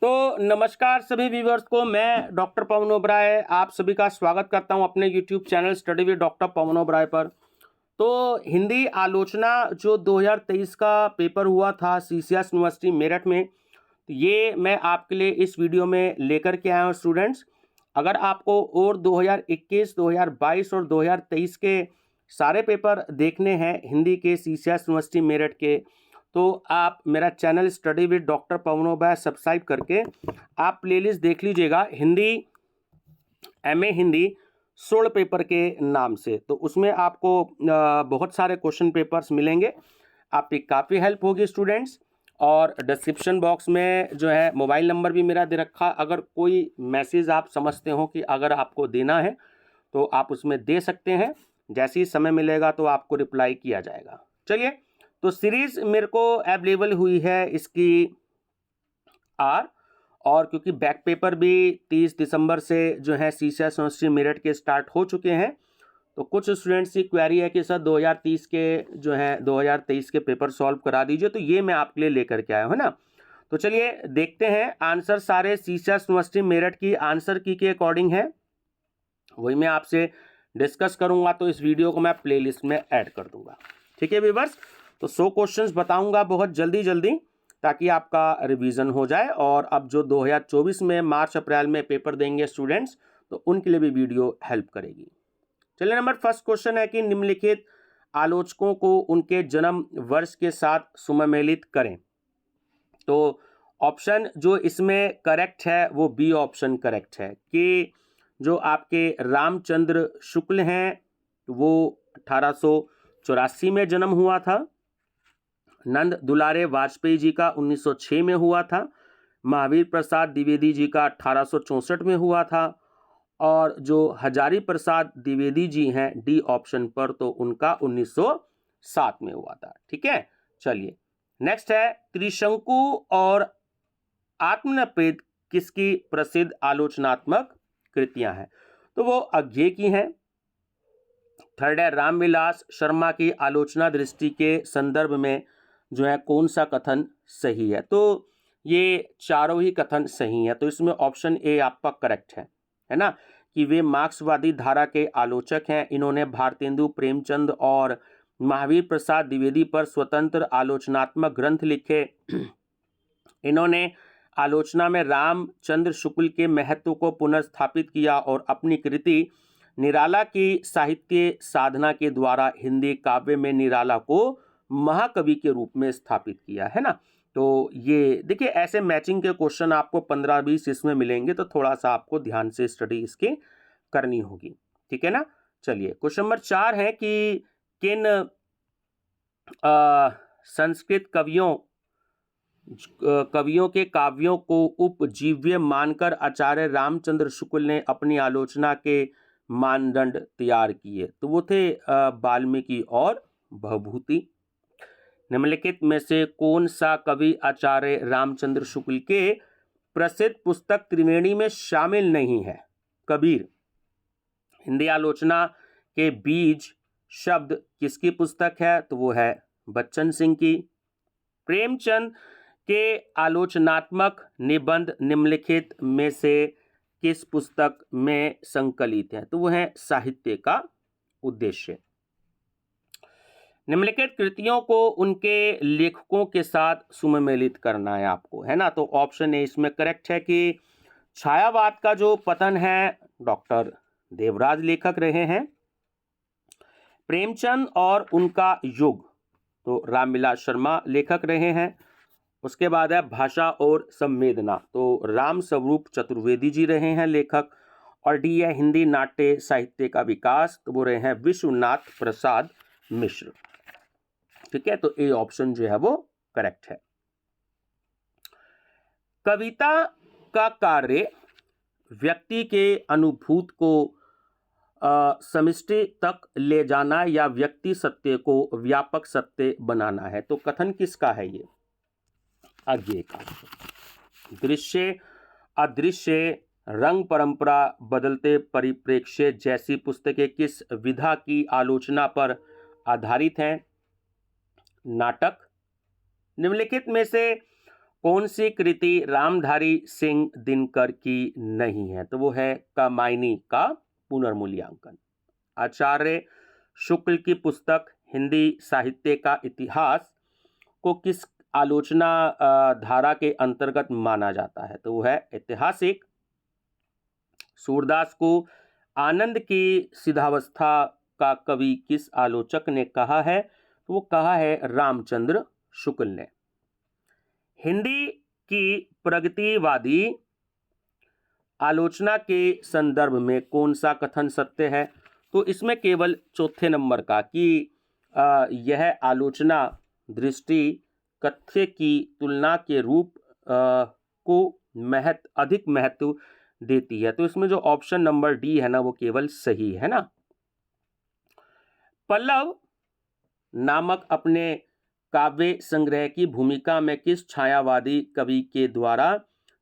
तो नमस्कार सभी व्यूवर्स को। मैं डॉक्टर पवन ओबराय आप सभी का स्वागत करता हूं अपने YouTube channel study with doctor Pawan Oberoi पर। तो हिंदी आलोचना जो 2023 का पेपर हुआ था सीसीएस यूनिवर्सिटी मेरठ में, तो ये मैं आपके लिए इस वीडियो में लेकर के आया हूं स्टूडेंट्स। अगर आपको और 2021, 2022 और 2023 के सारे पेपर देखने हैं हिंदी के सीसीएस यूनिवर्सिटी मेरठ के, तो आप मेरा channel study with doctor Pawan Oberoi subscribe करके आप प्लेलिस्ट देख लीजिएगा हिंदी एमए हिंदी 16 पेपर के नाम से। तो उसमें आपको बहुत सारे क्वेश्चन पेपर्स मिलेंगे, आपकी काफ़ी हेल्प होगी स्टूडेंट्स। और डिस्क्रिप्शन बॉक्स में जो है मोबाइल नंबर भी मेरा दे रखा, अगर कोई मैसेज आप समझते हो कि अगर आपको देना है तो आप उसमें दे सकते हैं। जैसे ही समय मिलेगा तो आपको रिप्लाई किया जाएगा। चलिए, तो सीरीज़ मेरे को अवेलेबल हुई है इसकी और क्योंकि बैक पेपर भी 30 दिसंबर से जो है सीसीएस यूनिवर्सिटी मेरठ के स्टार्ट हो चुके हैं, तो कुछ स्टूडेंट्स की क्वेरी है कि सर 2030 के जो है 2023 के पेपर सॉल्व करा दीजिए, तो ये मैं आपके लिए लेकर के आया हूँ ना। तो चलिए देखते हैं आंसर सारे सीसीएस यूनिवर्सिटी मेरठ की आंसर की के अकॉर्डिंग है, वही मैं आपसे डिस्कस करूंगा। तो इस वीडियो को मैं प्लेलिस्ट में ऐड कर दूंगा, ठीक है व्यूअर्स। तो 100 क्वेश्चंस बताऊंगा बहुत जल्दी जल्दी, ताकि आपका रिवीजन हो जाए। और अब जो 2024 में मार्च अप्रैल में पेपर देंगे स्टूडेंट्स, तो उनके लिए भी वीडियो हेल्प करेगी। चलिए, नंबर फर्स्ट क्वेश्चन है कि निम्नलिखित आलोचकों को उनके जन्म वर्ष के साथ सुमेलित करें। तो ऑप्शन जो इसमें करेक्ट है वो बी ऑप्शन करेक्ट है कि जो आपके रामचंद्र शुक्ल हैं वो 1884 में जन्म हुआ था। नंद दुलारे वाजपेयी जी का 1906 में हुआ था। महावीर प्रसाद द्विवेदी जी का 1864 में हुआ था। और जो हजारी प्रसाद द्विवेदी जी हैं डी ऑप्शन पर, तो उनका 1907 में हुआ था। ठीक है, चलिए नेक्स्ट है त्रिशंकु और आत्मनेपद किसकी प्रसिद्ध आलोचनात्मक कृतियां हैं। तो वो अज्ञे की हैं। थर्ड है रामविलास शर्मा की आलोचना दृष्टि के संदर्भ में जो है कौन सा कथन सही है। तो ये चारों ही कथन सही है, तो इसमें ऑप्शन ए आपका करेक्ट है ना, कि वे मार्क्सवादी धारा के आलोचक हैं। इन्होंने भारतेंदु प्रेमचंद और महावीर प्रसाद द्विवेदी पर स्वतंत्र आलोचनात्मक ग्रंथ लिखे। इन्होंने आलोचना में रामचंद्र शुक्ल के महत्व को पुनर्स्थापित किया और अपनी कृति निराला की साहित्य साधना के द्वारा हिंदी काव्य में निराला को महाकवि के रूप में स्थापित किया, है ना। तो ये देखिए, ऐसे मैचिंग के क्वेश्चन आपको 15-20 इसमें मिलेंगे, तो थोड़ा सा आपको ध्यान से स्टडी इसकी करनी होगी, ठीक है ना। चलिए, क्वेश्चन नंबर 4 है कि किन संस्कृत कवियों के काव्यों को उपजीव्य मानकर आचार्य रामचंद्र शुक्ल ने अपनी आलोचना के मानदंड तैयार किए। तो वो थे वाल्मीकि और भवभूति। निम्नलिखित में से कौन सा कवि आचार्य रामचंद्र शुक्ल के प्रसिद्ध पुस्तक त्रिवेणी में शामिल नहीं है। कबीर। हिंदी आलोचना के बीज शब्द किसकी पुस्तक है, तो वो है बच्चन सिंह की। प्रेमचंद के आलोचनात्मक निबंध निम्नलिखित में से किस पुस्तक में संकलित है, तो वो है साहित्य का उद्देश्य। निम्नलिखित कृतियों को उनके लेखकों के साथ सुमेलित करना है आपको, है ना। तो ऑप्शन ए इसमें करेक्ट है कि छायावाद का जो पतन है डॉक्टर देवराज लेखक रहे हैं। प्रेमचंद और उनका युग, तो रामविलास शर्मा लेखक रहे हैं। उसके बाद है भाषा और संवेदना, तो राम स्वरूप चतुर्वेदी जी रहे हैं लेखक। और डी है हिंदी नाट्य साहित्य का विकास, तो वो रहे हैं विश्वनाथ प्रसाद मिश्र। ठीक है, तो ए ऑप्शन जो है वो करेक्ट है। कविता का कार्य व्यक्ति के अनुभूत को समष्टि तक ले जाना या व्यक्ति सत्य को व्यापक सत्य बनाना है। तो कथन किसका है ये, आगे का। दृश्य अदृश्य रंग परंपरा बदलते परिप्रेक्ष्य जैसी पुस्तकें किस विधा की आलोचना पर आधारित हैं। नाटक। निम्नलिखित में से कौन सी कृति रामधारी सिंह दिनकर की नहीं है? तो वो है कामायनी का पुनर्मूल्यांकन। आचार्य शुक्ल की पुस्तक हिंदी साहित्य का इतिहास को किस आलोचना धारा के अंतर्गत माना जाता है? तो वो है ऐतिहासिक। सूरदास को आनंद की सिद्धावस्था का कवि किस आलोचक ने कहा है? तो वो कहा है रामचंद्र शुक्ल ने। हिंदी की प्रगतिवादी आलोचना के संदर्भ में कौन सा कथन सत्य है? तो इसमें केवल चौथे नंबर का कि यह आलोचना दृष्टि कथ्य की तुलना के रूप को अधिक महत्व देती है। तो इसमें जो ऑप्शन नंबर डी है ना वो केवल सही है ना। पल्लव नामक अपने काव्य संग्रह की भूमिका में किस छायावादी कवि के द्वारा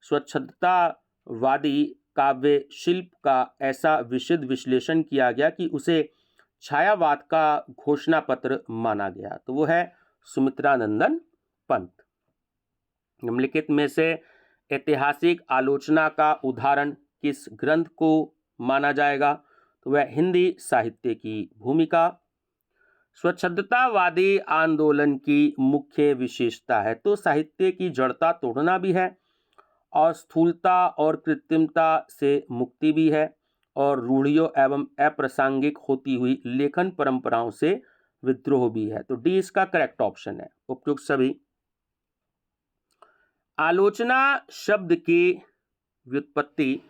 स्वच्छतावादी काव्य शिल्प का ऐसा विशद विश्लेषण किया गया कि उसे छायावाद का घोषणा पत्र माना गया? तो वो है सुमित्रानंदन पंत। निम्नलिखित में से ऐतिहासिक आलोचना का उदाहरण किस ग्रंथ को माना जाएगा? तो वह हिंदी साहित्य की भूमिका। स्वच्छंदतावादी आंदोलन की मुख्य विशेषता है? तो साहित्य की जड़ता तोड़ना भी है, और स्थूलता और कृत्रिमता से मुक्ति भी है, और रूढ़ियों एवं अप्रासंगिक होती हुई लेखन परंपराओं से विद्रोह भी है। तो डी इसका करेक्ट ऑप्शन है। उपयुक्त सभी। आलोचना शब्द की व्युत्पत्ति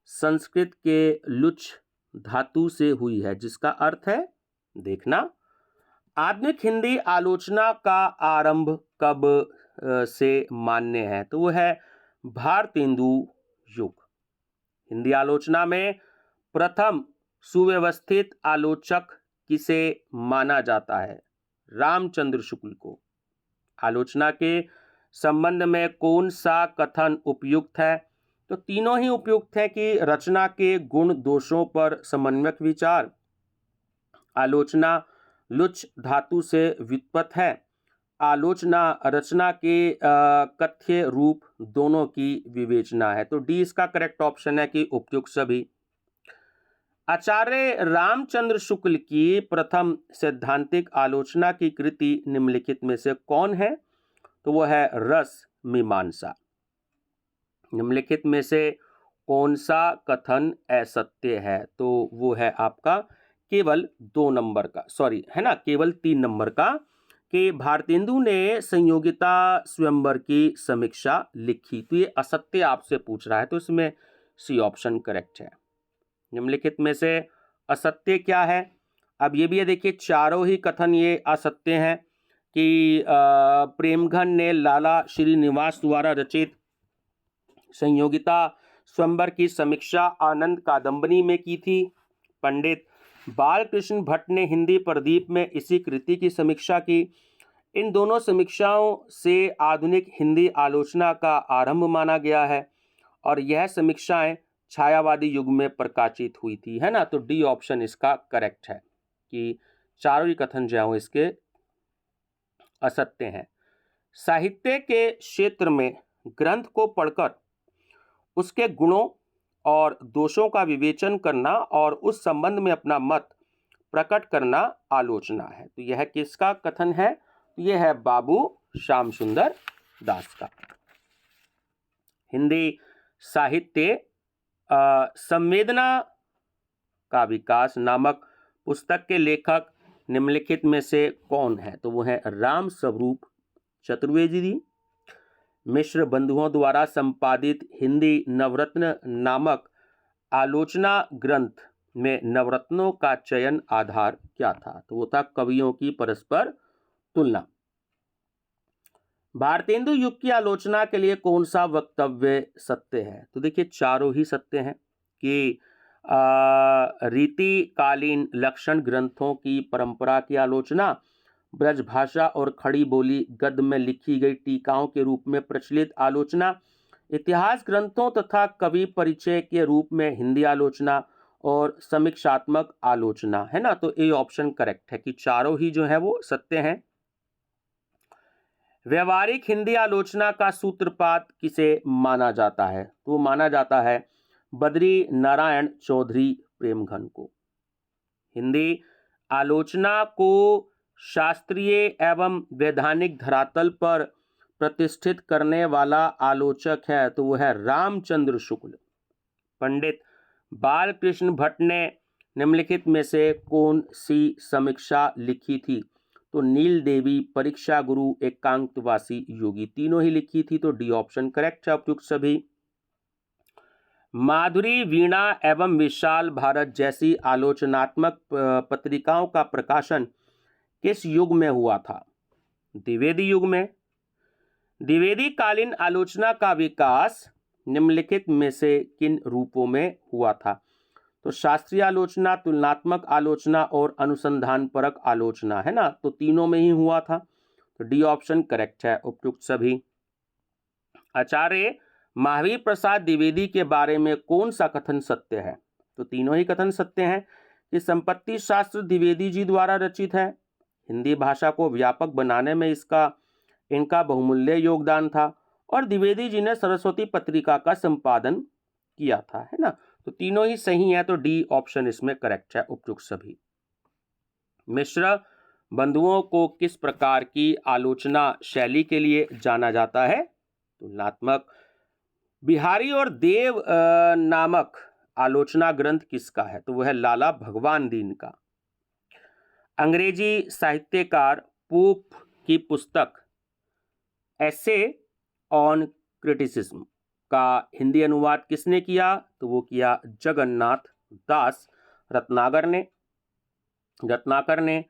संस्कृत के लुच धातु से हुई है, जिसका अर्थ है देखना। आधुनिक हिंदी आलोचना का आरंभ कब से मान्य है? तो वो है भारतेंदु युग। हिंदी आलोचना में प्रथम सुव्यवस्थित आलोचक किसे माना जाता है? रामचंद्र शुक्ल को। आलोचना के संबंध में कौन सा कथन उपयुक्त है? तो तीनों ही उपयुक्त है कि रचना के गुण दोषों पर समन्वयक विचार, आलोचना लुच धातु से व्युत्पन्न है, आलोचना रचना के कथ्य रूप दोनों की विवेचना है। तो डी इसका करेक्ट ऑप्शन है कि उपयुक्त सभी। आचार्य रामचंद्र शुक्ल की प्रथम सैद्धांतिक आलोचना की कृति निम्नलिखित में से कौन है? तो वह है रस मीमांसा। निम्नलिखित में से कौन सा कथन असत्य है? तो वो है आपका केवल 2 नंबर का, सॉरी है ना, केवल 3 नंबर का, कि भारतेंदु ने संयोगिता स्वयंवर की समीक्षा लिखी। तो ये असत्य आपसे पूछ रहा है, तो इसमें सी ऑप्शन करेक्ट है। निम्नलिखित में से असत्य क्या है? अब ये भी है, देखिए चारों ही कथन ये असत्य हैं कि प्रेमघन ने लाला श्रीनिवास द्वारा रचित संयोगिता स्वयंवर की समीक्षा आनंद कादंबरी में की थी। पंडित बालकृष्ण भट्ट ने हिंदी प्रदीप में इसी कृति की समीक्षा की। इन दोनों समीक्षाओं से आधुनिक हिंदी आलोचना का आरंभ माना गया है, और यह समीक्षाएं छायावादी युग में प्रकाशित हुई थी, है ना। तो डी ऑप्शन इसका करेक्ट है कि चारों ही कथन जो है इसके असत्य हैं। साहित्य के क्षेत्र में ग्रंथ को पढ़कर उसके गुणों और दोषों का विवेचन करना और उस संबंध में अपना मत प्रकट करना आलोचना है। तो यह किसका कथन है? तो यह है बाबू श्याम सुंदर दास का। हिंदी साहित्य संवेदना का विकास नामक पुस्तक के लेखक निम्नलिखित में से कौन है? तो वो है राम स्वरूप चतुर्वेदी। मिश्र बंधुओं द्वारा संपादित हिंदी नवरत्न नामक आलोचना ग्रंथ में नवरत्नों का चयन आधार क्या था? तो वो था कवियों की परस्पर तुलना। भारतेंदु युग की आलोचना के लिए कौन सा वक्तव्य सत्य है? तो देखिए चारों ही सत्य हैं कि रीतिकालीन लक्षण ग्रंथों की परंपरा की आलोचना, ब्रज भाषा और खड़ी बोली गद्य में लिखी गई टीकाओं के रूप में प्रचलित आलोचना, इतिहास ग्रंथों तथा कवि परिचय के रूप में हिंदी आलोचना, और समीक्षात्मक आलोचना, है ना। तो ए ऑप्शन करेक्ट है कि चारों ही जो है वो सत्य हैं। व्यवहारिक हिंदी आलोचना का सूत्रपात किसे माना जाता है? तो वो माना जाता है बद्री नारायण चौधरी प्रेमघन को। हिंदी आलोचना को शास्त्रीय एवं वैधानिक धरातल पर प्रतिष्ठित करने वाला आलोचक है तो वो है रामचंद्र शुक्ल। पंडित बालकृष्ण भट्ट ने निम्नलिखित में से कौन सी समीक्षा लिखी थी? तो नील देवी, परीक्षा गुरु, एकांतवासी योगी, तीनों ही लिखी थी। तो डी ऑप्शन करेक्ट है उपयुक्त सभी। माधुरी, वीणा एवं विशाल भारत जैसी आलोचनात्मक पत्रिकाओं का प्रकाशन किस युग में हुआ था? द्विवेदी युग में। द्विवेदी कालीन आलोचना का विकास निम्नलिखित में से किन रूपों में हुआ था? तो शास्त्रीय आलोचना, तुलनात्मक आलोचना और अनुसंधानपरक आलोचना, है ना, तो तीनों में ही हुआ था। तो डी ऑप्शन करेक्ट है उपयुक्त सभी। आचार्य महावीर प्रसाद द्विवेदी के बारे में कौन सा कथन सत्य है? तो तीनों ही कथन सत्य हैं कि संपत्ति शास्त्र द्विवेदी जी द्वारा रचित है। हिंदी भाषा को व्यापक बनाने में इनका बहुमूल्य योगदान था और द्विवेदी जी ने सरस्वती पत्रिका का संपादन किया था, है ना। तो तीनों ही सही है। तो डी ऑप्शन इसमें करेक्ट है उपयुक्त सभी। मिश्र बंधुओं को किस प्रकार की आलोचना शैली के लिए जाना जाता है? तुलनात्मक। बिहारी और देव नामक आलोचना ग्रंथ किसका है? तो वह है लाला भगवान दीन का। अंग्रेजी साहित्यकार पोप की पुस्तक ऐसे ऑन क्रिटिसिज्म का हिंदी अनुवाद किसने किया? तो वो किया जगन्नाथ दास रत्नाकर ने।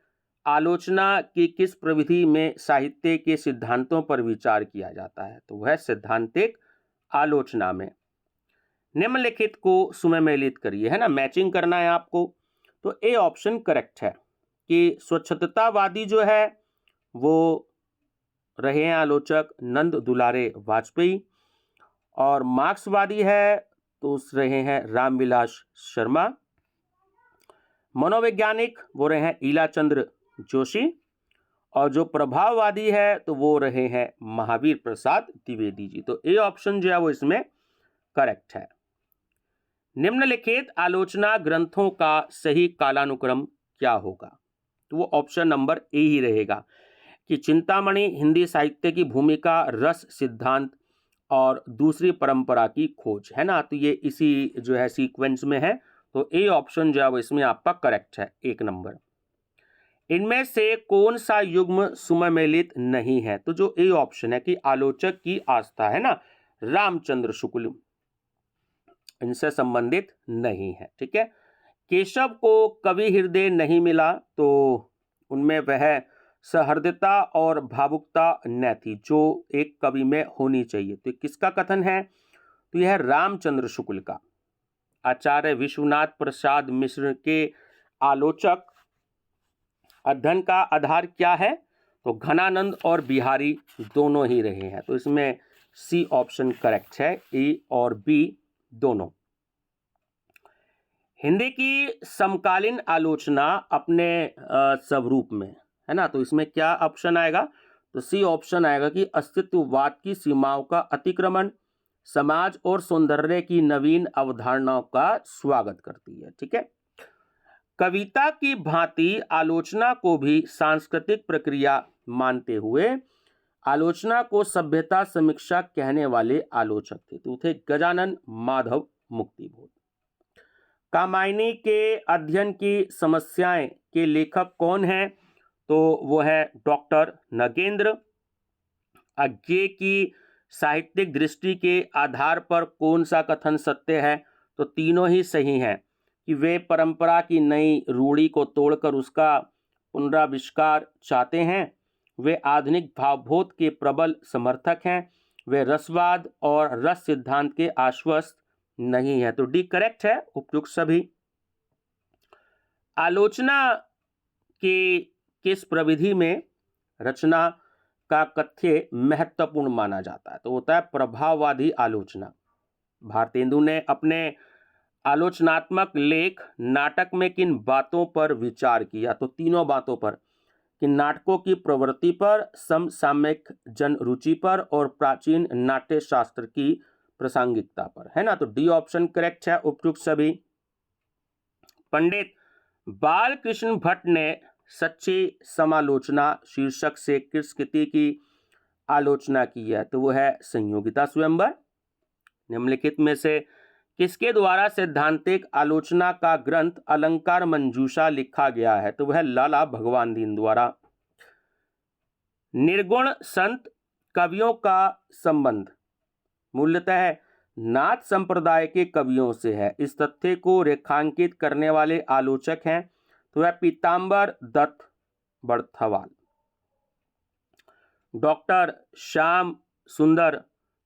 आलोचना की किस प्रविधि में साहित्य के सिद्धांतों पर विचार किया जाता है? तो वह सैद्धांतिक आलोचना में। निम्नलिखित को सुमेलित करिए, है ना, मैचिंग करना है आपको। तो ए ऑप्शन करेक्ट है कि स्वच्छतावादी जो है वो रहे हैं आलोचक नंद दुलारे वाजपेयी, और मार्क्सवादी है तो रहे हैं रामविलास शर्मा। मनोवैज्ञानिक वो रहे हैं ईलाचंद्र जोशी, और जो प्रभाववादी है तो वो रहे हैं महावीर प्रसाद द्विवेदी जी। तो ए ऑप्शन जो है वो इसमें करेक्ट है। निम्नलिखित आलोचना ग्रंथों का सही कालानुक्रम क्या होगा? तो वो ऑप्शन नंबर ए ही रहेगा कि चिंतामणि, हिंदी साहित्य की भूमिका, रस सिद्धांत और दूसरी परंपरा की खोज, है ना। तो ये इसी जो है सीक्वेंस में है। तो ए ऑप्शन जो है वो इसमें आपका करेक्ट है, एक नंबर। इनमें से कौन सा युग्म सुमेलित नहीं है? तो जो ए ऑप्शन है कि आलोचक की आस्था, है ना, रामचंद्र शुक्ल इनसे संबंधित नहीं है, ठीक है। केशव को कवि हृदय नहीं मिला तो उनमें वह सहृदयता और भावुकता न थी जो एक कवि में होनी चाहिए। तो किसका कथन है? तो यह रामचंद्र शुक्ल का। आचार्य विश्वनाथ प्रसाद मिश्र के आलोचक अध्ययन का आधार क्या है? तो घनानंद और बिहारी दोनों ही रहे हैं। तो इसमें सी ऑप्शन करेक्ट है, ए और बी दोनों। हिंदी की समकालीन आलोचना अपने स्वरूप में, है ना, तो इसमें क्या ऑप्शन आएगा? तो सी ऑप्शन आएगा कि अस्तित्ववाद की सीमाओं का अतिक्रमण, समाज और सौंदर्य की नवीन अवधारणाओं का स्वागत करती है, ठीक है। कविता की भांति आलोचना को भी सांस्कृतिक प्रक्रिया मानते हुए आलोचना को सभ्यता समीक्षा कहने वाले आलोचक थे। तो थे गजानन माधव मुक्तिबोध। कामायनी के अध्ययन की समस्याएं के लेखक कौन हैं? तो वो है डॉक्टर नगेंद्र। अज्ञे की साहित्यिक दृष्टि के आधार पर कौन सा कथन सत्य है? तो तीनों ही सही हैं कि वे परंपरा की नई रूढ़ी को तोड़कर उसका पुनराविष्कार चाहते हैं। वे आधुनिक भावबोध के प्रबल समर्थक हैं। वे रसवाद और रस सिद्धांत के आश्वस्त नहीं है। तो डी करेक्ट है उपयुक्त सभी। आलोचना के किस प्रविधि में रचना का कथ्य महत्वपूर्ण माना जाता है? तो होता है प्रभाववादी आलोचना। भारतेंदु ने अपने आलोचनात्मक लेख नाटक में किन बातों पर विचार किया? तो तीनों बातों पर। कि नाटकों की प्रवृत्ति पर, समसामयिक जन रुचि पर और प्राचीन नाट्य शास्त्र की प्रासंगिकता पर, है ना। तो डी ऑप्शन करेक्ट है उपयुक्त सभी। पंडित बालकृष्ण भट्ट ने सच्ची समालोचना शीर्षक से किस कृति की आलोचना की है? तो वो है संयोगिता स्वयंवर। निम्नलिखित में से किसके द्वारा सैद्धांतिक आलोचना का ग्रंथ अलंकार मंजूषा लिखा गया है? तो वह लाला भगवान दीन द्वारा। निर्गुण संत कवियों का संबंध मूलतः नाथ संप्रदाय के कवियों से है। इस तथ्य को रेखांकित करने वाले आलोचक हैं तो वह पीताम्बर दत्त बड़थवाल। डॉक्टर श्याम सुंदर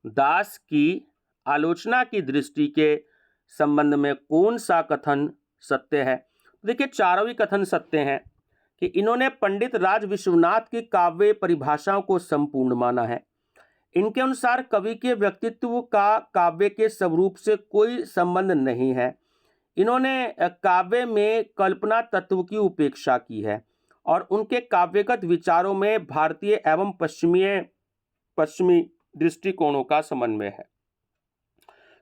दास की आलोचना की दृष्टि के संबंध में कौन सा कथन सत्य है? देखिए, चारों ही कथन सत्य हैं कि इन्होंने पंडित राज विश्वनाथ की काव्य परिभाषाओं को संपूर्ण माना है। इनके अनुसार कवि के व्यक्तित्व का काव्य के स्वरूप से कोई संबंध नहीं है। इन्होंने काव्य में कल्पना तत्व की उपेक्षा की है और उनके काव्यगत विचारों में भारतीय एवं पश्चिमी दृष्टिकोणों का समन्वय है।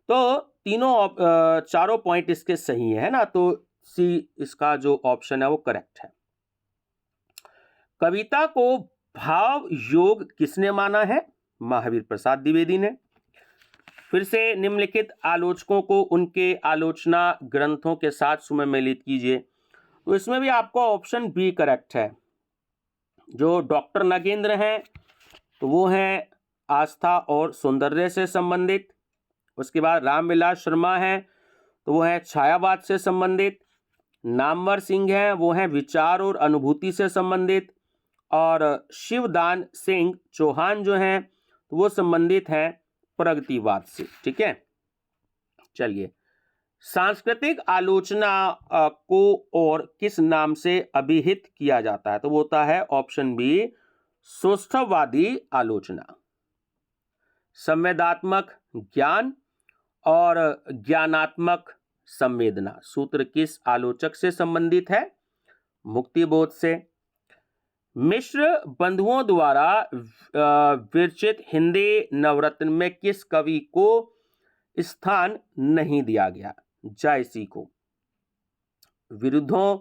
तो चारों पॉइंट इसके सही है ना। तो सी इसका जो ऑप्शन है वो करेक्ट है। कविता को भाव योग किसने माना है? महावीर प्रसाद द्विवेदी ने। फिर से निम्नलिखित आलोचकों को उनके आलोचना ग्रंथों के साथ सुमेलित कीजिए। तो इसमें भी आपको ऑप्शन बी करेक्ट है। जो डॉक्टर नागेंद्र हैं तो वो हैं आस्था और सौंदर्य से संबंधित। उसके बाद रामविलास शर्मा हैं तो वो हैं छायावाद से संबंधित। नामवर सिंह हैं वो हैं विचार और अनुभूति से संबंधित। और शिवदान सिंह चौहान जो हैं तो वो संबंधित हैं प्रगतिवाद से। ठीक है, चलिए। सांस्कृतिक आलोचना को और किस नाम से अभिहित किया जाता है? तो वो होता है ऑप्शन बी सौष्ठववादी आलोचना। संवेदात्मक ज्ञान और ज्ञानात्मक संवेदना सूत्र किस आलोचक से संबंधित है? मुक्तिबोध से। मिश्र बंधुओं द्वारा विरचित हिंदी नवरत्न में किस कवि को स्थान नहीं दिया गया? जायसी को। विरुद्धों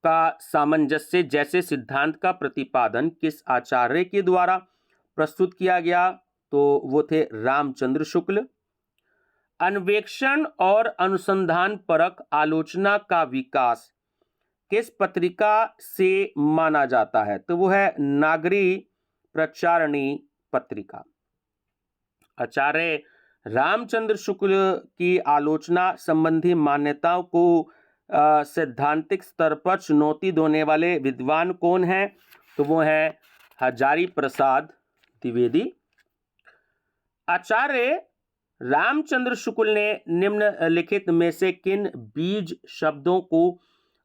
का सामंजस्य जैसे सिद्धांत का प्रतिपादन किस आचार्य के द्वारा प्रस्तुत किया गया? तो वो थे रामचंद्र शुक्ल। अन्वेषण और अनुसंधान परक आलोचना का विकास किस पत्रिका से माना जाता है? तो वो है नागरी प्रचारणी पत्रिका। आचार्य रामचंद्र शुक्ल की आलोचना संबंधी मान्यताओं को सैद्धांतिक स्तर पर चुनौती देने वाले विद्वान कौन हैं? तो वो हैं हजारी प्रसाद द्विवेदी। आचार्य रामचंद्र शुक्ल ने निम्नलिखित में से किन बीज शब्दों को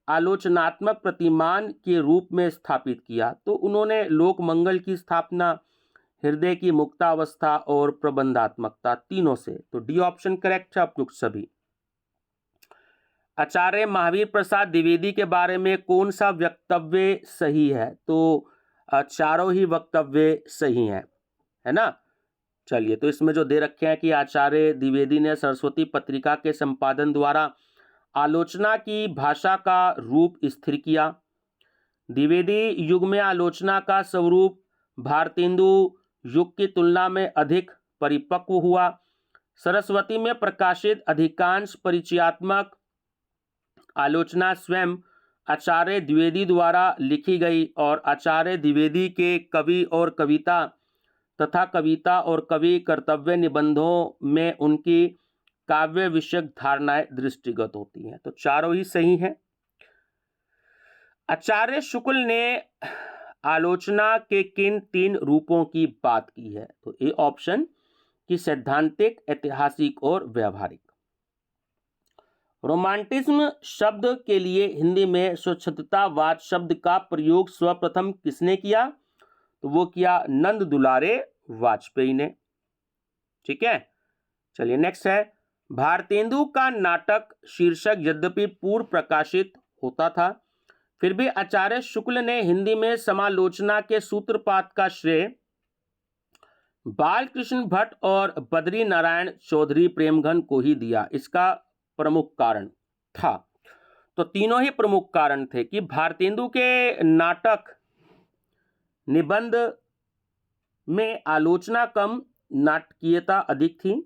आलोचनात्मक प्रतिमान के रूप में स्थापित किया? तो उन्होंने लोक मंगल की स्थापना, हृदय की मुक्तावस्था और प्रबंधात्मकता, तीनों से। तो डी ऑप्शन करेक्ट है उपयुक्त सभी। आचार्य महावीर प्रसाद द्विवेदी के बारे में कौन सा वक्तव्य सही है? तो चारों ही वक्तव्य सही हैं, है ना। चलिए, तो इसमें जो दे रखे हैं कि आचार्य द्विवेदी ने सरस्वती पत्रिका के संपादन द्वारा आलोचना की भाषा का रूप स्थिर किया। द्विवेदी युग में आलोचना का स्वरूप भारतेंदु युग की तुलना में अधिक परिपक्व हुआ। सरस्वती में प्रकाशित अधिकांश परिचयात्मक आलोचना स्वयं आचार्य द्विवेदी द्वारा लिखी गई और आचार्य द्विवेदी के कवि और कविता तथा कविता और कवि कर्तव्य निबंधों में उनकी काव्य विषयक धारणाएं दृष्टिगत होती हैं। तो चारों ही सही हैं। आचार्य शुक्ल ने आलोचना के किन तीन रूपों की बात की है? तो ए ऑप्शन कि सैद्धांतिक, ऐतिहासिक और व्यवहारिक। रोमांटिज्म शब्द के लिए हिंदी में स्वच्छतावाद शब्द का प्रयोग सर्वप्रथम किसने किया? तो वो किया नंद दुलारे वाजपेयी ने। ठीक है, चलिए नेक्स्ट है। भारतेंदु का नाटक शीर्षक यद्यपि पूर्व प्रकाशित होता था फिर भी आचार्य शुक्ल ने हिंदी में समालोचना के सूत्रपात का श्रेय बालकृष्ण भट्ट और बद्री नारायण चौधरी प्रेमघन को ही दिया। इसका प्रमुख कारण था, तो तीनों ही प्रमुख कारण थे कि भारतेंदु के नाटक निबंध में आलोचना कम, नाटकीयता अधिक थी।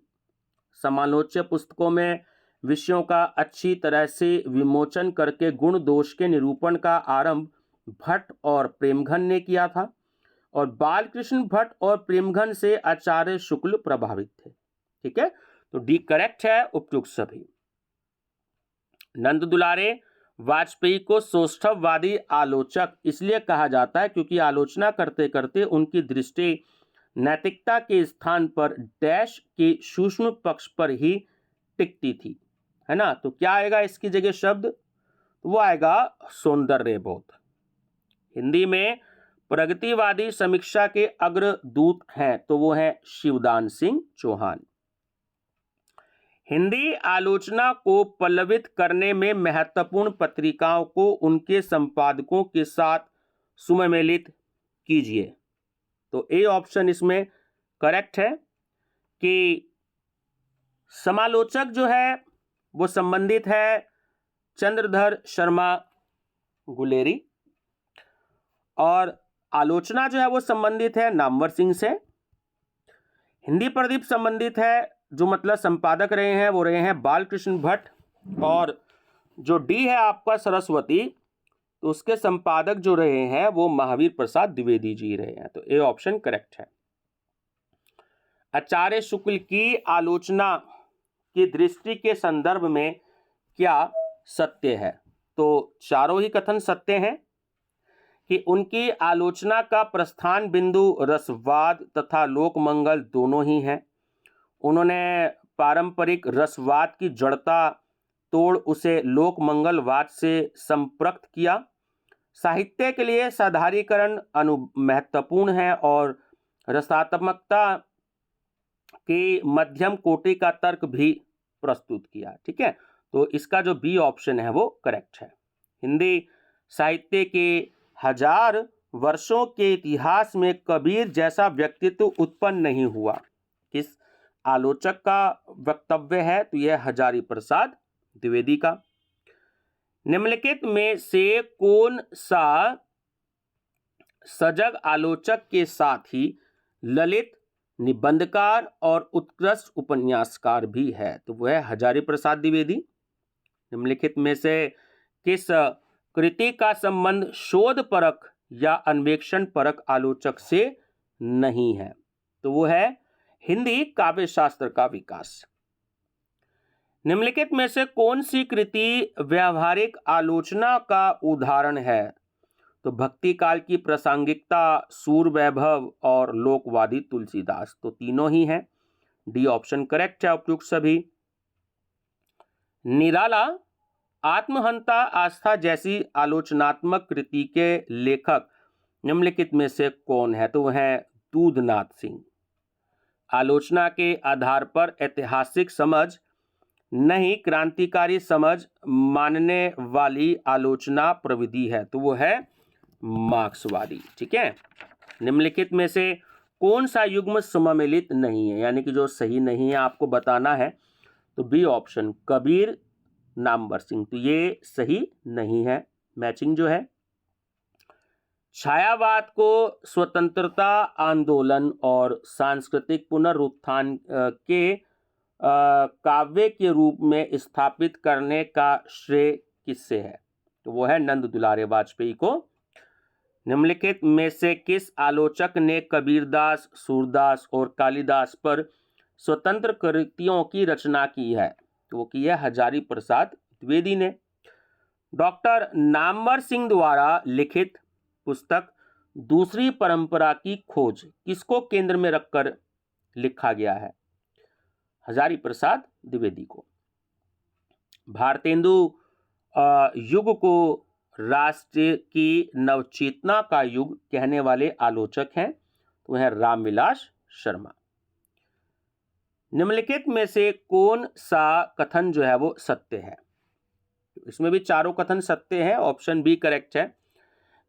समालोच्य पुस्तकों में विषयों का अच्छी तरह से विमोचन करके गुण दोष के निरूपण का आरंभ भट्ट और प्रेमघन ने किया था, और बालकृष्ण भट्ट और प्रेमघन से आचार्य शुक्ल प्रभावित थे। ठीक है, तो डी करेक्ट है उपयुक्त सभी। नंद दुलारे वाजपेयी को सौष्ठववादी आलोचक इसलिए कहा जाता है क्योंकि आलोचना करते करते उनकी दृष्टि नैतिकता के स्थान पर डैश के सूक्ष्म पक्ष पर ही टिकती थी, है ना। तो क्या आएगा इसकी जगह शब्द, वो आएगा सौंदर्यबोध। हिंदी में प्रगतिवादी समीक्षा के अग्रदूत हैं तो वो है शिवदान सिंह चौहान। हिंदी आलोचना को पल्लवित करने में महत्वपूर्ण पत्रिकाओं को उनके संपादकों के साथ सुमेलित कीजिए। तो ए ऑप्शन इसमें करेक्ट है कि समालोचक जो है वो संबंधित है चंद्रधर शर्मा गुलेरी, और आलोचना जो है वो संबंधित है नामवर सिंह से। हिंदी प्रदीप संबंधित है, जो मतलब संपादक रहे हैं वो रहे हैं बालकृष्ण भट्ट, और जो डी है आपका सरस्वती, तो उसके संपादक जो रहे हैं वो महावीर प्रसाद द्विवेदी जी रहे हैं। तो ए ऑप्शन करेक्ट है। आचार्य शुक्ल की आलोचना की दृष्टि के संदर्भ में क्या सत्य है, तो चारों ही कथन सत्य हैं कि उनकी आलोचना का प्रस्थान बिंदु रसवाद तथा लोकमंगल दोनों ही हैं। उन्होंने पारंपरिक रसवाद की जड़ता तोड़ उसे लोकमंगलवाद से संपर्क किया। साहित्य के लिए साधारीकरण महत्वपूर्ण है और रसात्मकता के मध्यम कोटि का तर्क भी प्रस्तुत किया। ठीक है, तो इसका जो बी ऑप्शन है वो करेक्ट है। हिंदी साहित्य के 1000 वर्षों के इतिहास में कबीर जैसा व्यक्तित्व उत्पन्न नहीं हुआ। किस आलोचक का वक्तव्य है, तो यह हजारी प्रसाद द्विवेदी का। निम्नलिखित में से कौन सा सजग आलोचक के साथ ही ललित निबंधकार और उत्कृष्ट उपन्यासकार भी है, तो वह है हजारी प्रसाद द्विवेदी। निम्नलिखित में से किस कृति का संबंध शोध परक या अन्वेषण परक आलोचक से नहीं है, तो वो है हिंदी काव्य शास्त्र का विकास। निम्नलिखित में से कौन सी कृति व्यावहारिक आलोचना का उदाहरण है, तो भक्ति काल की प्रासंगिकता, सूर वैभव और लोकवादी तुलसीदास, तो तीनों ही हैं। डी ऑप्शन करेक्ट है उपयुक्त सभी। निराला, आत्महंता, आस्था जैसी आलोचनात्मक कृति के लेखक निम्नलिखित में से कौन है, तो वह है दूधनाथ सिंह। आलोचना के आधार पर ऐतिहासिक समझ नहीं क्रांतिकारी समझ मानने वाली आलोचना प्रविधि है, तो वो है मार्क्सवादी। ठीक है, निम्नलिखित में से कौन सा युग्म सममिलित नहीं है, यानी कि जो सही नहीं है आपको बताना है, तो बी ऑप्शन कबीर नामवर सिंह, तो ये सही नहीं है। मैचिंग जो है छायावाद को स्वतंत्रता आंदोलन और सांस्कृतिक पुनरुत्थान के काव्य के रूप में स्थापित करने का श्रेय किससे है, तो वो है नंद दुलारे वाजपेयी को। निम्नलिखित में से किस आलोचक ने कबीरदास, सूरदास और कालिदास पर स्वतंत्र कृतियों की रचना की है, तो वो की है हजारी प्रसाद द्विवेदी ने। डॉक्टर नामवर सिंह द्वारा लिखित पुस्तक दूसरी परंपरा की खोज किसको केंद्र में रखकर लिखा गया है, हजारी प्रसाद द्विवेदी को। भारतेंदु युग को राष्ट्र की नवचेतना का युग कहने वाले आलोचक हैं, तो वह रामविलास शर्मा। निम्नलिखित में से कौन सा कथन जो है वो सत्य है, इसमें भी चारों कथन सत्य है, ऑप्शन बी करेक्ट है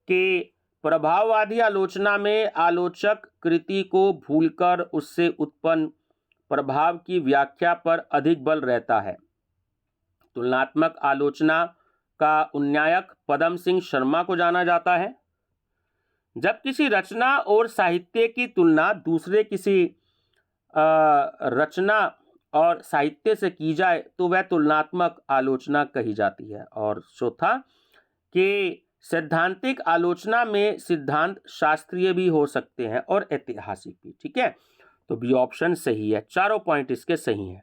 कि प्रभाववादी आलोचना में आलोचक कृति को भूलकर उससे उत्पन्न प्रभाव की व्याख्या पर अधिक बल रहता है। तुलनात्मक आलोचना का उन्नायक पदम सिंह शर्मा को जाना जाता है। जब किसी रचना और साहित्य की तुलना दूसरे किसी रचना और साहित्य से की जाए तो वह तुलनात्मक आलोचना कही जाती है। और चौथा कि सैद्धांतिक आलोचना में सिद्धांत शास्त्रीय भी हो सकते हैं और ऐतिहासिक भी। ठीक है, तो बी ऑप्शन सही है, चारों पॉइंट इसके सही हैं।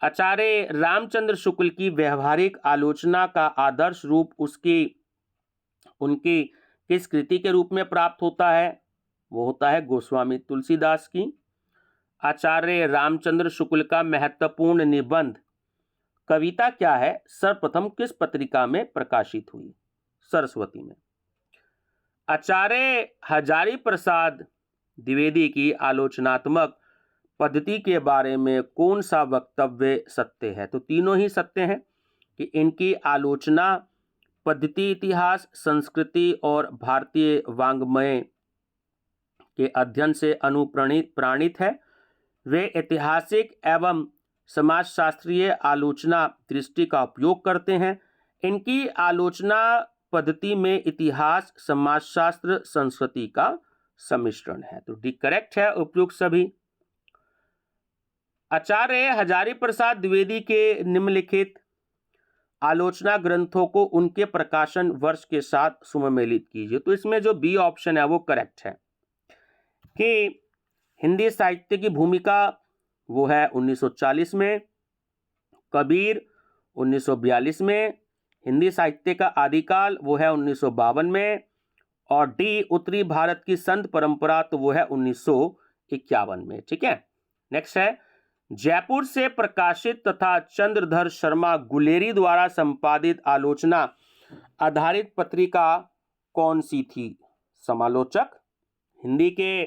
आचार्य रामचंद्र शुक्ल की व्यवहारिक आलोचना का आदर्श रूप उनकी किस कृति के रूप में प्राप्त होता है? वो होता है गोस्वामी तुलसीदास की। आचार्य रामचंद्र शुक्ल का महत्वपूर्ण निबंध कविता क्या है सर्वप्रथम किस पत्रिका में प्रकाशित हुई? सरस्वती में। आचार्य हजारी प्रसाद द्विवेदी की आलोचनात्मक पद्धति के बारे में कौन सा वक्तव्य सत्य है? तो तीनों ही सत्य हैं कि इनकी आलोचना पद्धति इतिहास, संस्कृति और भारतीय वाङ्मय के अध्ययन से अनुप्राणित है। वे ऐतिहासिक एवं समाजशास्त्रीय आलोचना दृष्टि का उपयोग करते हैं। इनकी आलोचना पद्धति में इतिहास, समाजशास्त्र, संस्कृति का सम्मिश्रण है। तो डी करेक्ट है उपयुक्त सभी। आचार्य हजारी प्रसाद द्विवेदी के निम्नलिखित आलोचना ग्रंथों को उनके प्रकाशन वर्ष के साथ सुमेलित कीजिए। तो इसमें जो बी ऑप्शन है वो करेक्ट है कि हिंदी साहित्य की भूमिका वो है 1940 में, कबीर 1942 में, हिंदी साहित्य का आदिकाल वो है 1952 में, और डी उत्तरी भारत की संत परंपरा तो वो है 1951 में। ठीक है, नेक्स्ट है जयपुर से प्रकाशित तथा चंद्रधर शर्मा गुलेरी द्वारा संपादित आलोचना आधारित पत्रिका कौन सी थी? समालोचक। हिंदी के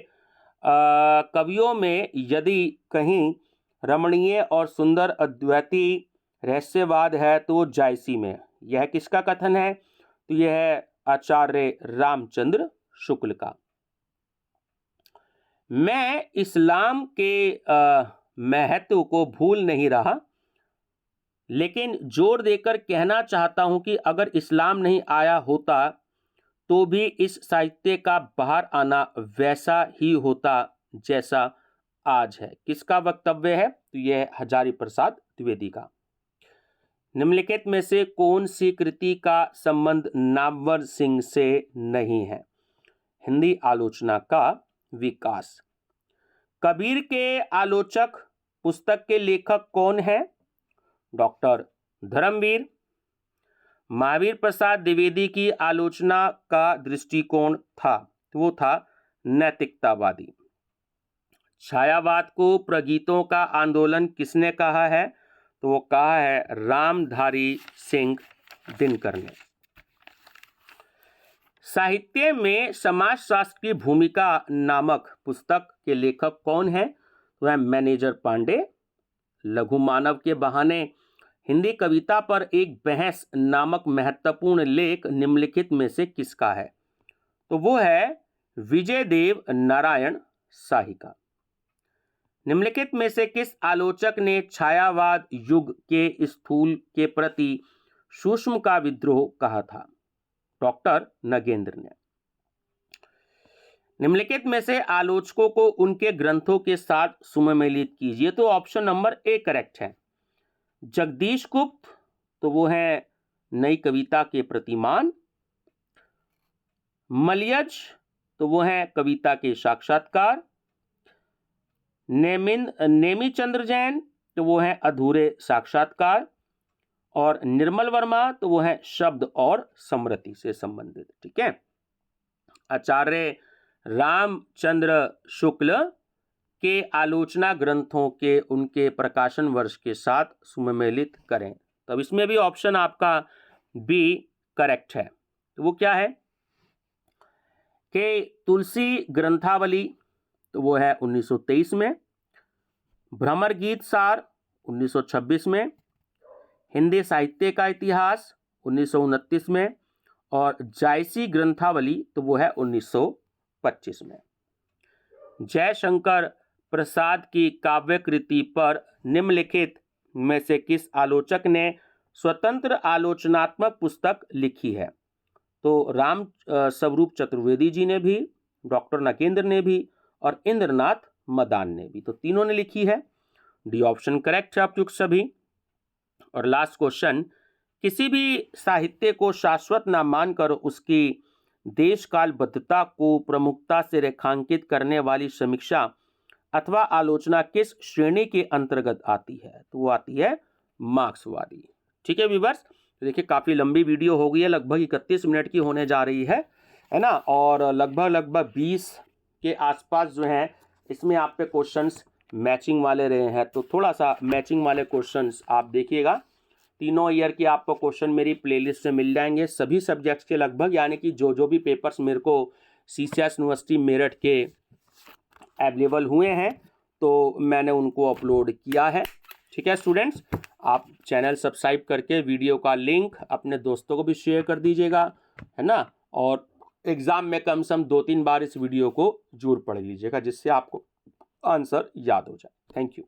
कवियों में यदि कहीं रमणीय और सुंदर अद्वैती रहस्यवाद है तो जायसी में। यह किसका कथन है? तो यह है आचार्य रामचंद्र शुक्ल का। मैं इस्लाम के महत्व को भूल नहीं रहा, लेकिन जोर देकर कहना चाहता हूं कि अगर इस्लाम नहीं आया होता तो भी इस साहित्य का बाहर आना वैसा ही होता जैसा आज है। किसका वक्तव्य है? तो यह हजारी प्रसाद द्विवेदी का। निम्नलिखित में से कौन सी कृति का संबंध नामवर सिंह से नहीं है? हिंदी आलोचना का विकास। कबीर के आलोचक पुस्तक के लेखक कौन है? डॉक्टर धर्मवीर। महावीर प्रसाद द्विवेदी की आलोचना का दृष्टिकोण था, तो वो था नैतिकतावादी। छायावाद को प्रगीतों का आंदोलन किसने कहा है? तो वो कहा है रामधारी सिंह दिनकर ने। साहित्य में समाजशास्त्र की भूमिका नामक पुस्तक के लेखक कौन है? तो है मैनेजर पांडे। लघु मानव के बहाने हिंदी कविता पर एक बहस नामक महत्वपूर्ण लेख निम्नलिखित में से किसका है? तो वो है विजयदेव नारायण शाही का। निम्नलिखित में से किस आलोचक ने छायावाद युग के स्थूल के प्रति सूक्ष्म का विद्रोह कहा था? डॉक्टर नगेंद्र ने। निम्नलिखित में से आलोचकों को उनके ग्रंथों के साथ सुमेलित कीजिए। तो ऑप्शन नंबर ए करेक्ट है। जगदीश गुप्त तो वो है नई कविता के प्रतिमान। मलयज तो वो है कविता के साक्षात्कार। नेमिचंद्र जैन तो वो है अधूरे साक्षात्कार। और निर्मल वर्मा तो वो है शब्द और स्मृति से संबंधित। ठीक है, आचार्य रामचंद्र शुक्ल के आलोचना ग्रंथों के उनके प्रकाशन वर्ष के साथ सुमेलित करें। तब इसमें भी ऑप्शन आपका बी करेक्ट है। तो वो क्या है कि तुलसी ग्रंथावली तो वो है 1923 में, भ्रमर गीत सार 1926 में, हिंदी साहित्य का इतिहास 1929 में, और जायसी ग्रंथावली तो वो है 1925 में। जयशंकर प्रसाद की काव्य कृति पर निम्नलिखित में से किस आलोचक ने स्वतंत्र आलोचनात्मक पुस्तक लिखी है? तो राम स्वरूप चतुर्वेदी जी ने भी, डॉक्टर नकेंद्र ने भी, और इंद्रनाथ मदान ने भी। तो तीनों ने लिखी है। डी ऑप्शन करेक्ट है आप लोग सभी। और लास्ट क्वेश्चन, किसी भी साहित्य को शाश्वत न मानकर उसकी देश कालबद्धता को प्रमुखता से रेखांकित करने वाली समीक्षा अथवा आलोचना किस श्रेणी के अंतर्गत आती है? तो वो आती है मार्क्सवादी। ठीक है व्यूअर्स, तो देखिए काफ़ी लंबी वीडियो हो गई है, लगभग 31 मिनट की होने जा रही है ना, और लगभग 20 के आसपास जो है इसमें आप पे क्वेश्चंस मैचिंग वाले रहे हैं। तो थोड़ा सा मैचिंग वाले क्वेश्चंस आप देखिएगा। तीनों ईयर के आपको क्वेश्चन मेरी प्लेलिस्ट में मिल जाएंगे सभी सब्जेक्ट्स के लगभग, यानी कि जो भी पेपर्स मेरे को सीसीएस यूनिवर्सिटी मेरठ के अवेलेबल हुए हैं तो मैंने उनको अपलोड किया है। ठीक है स्टूडेंट्स, आप चैनल सब्सक्राइब करके वीडियो का लिंक अपने दोस्तों को भी शेयर कर दीजिएगा, है ना, और एग्ज़ाम में कम से कम 2-3 बार इस वीडियो को जरूर पढ़ लीजिएगा जिससे आपको आंसर याद हो जाए। Thank you.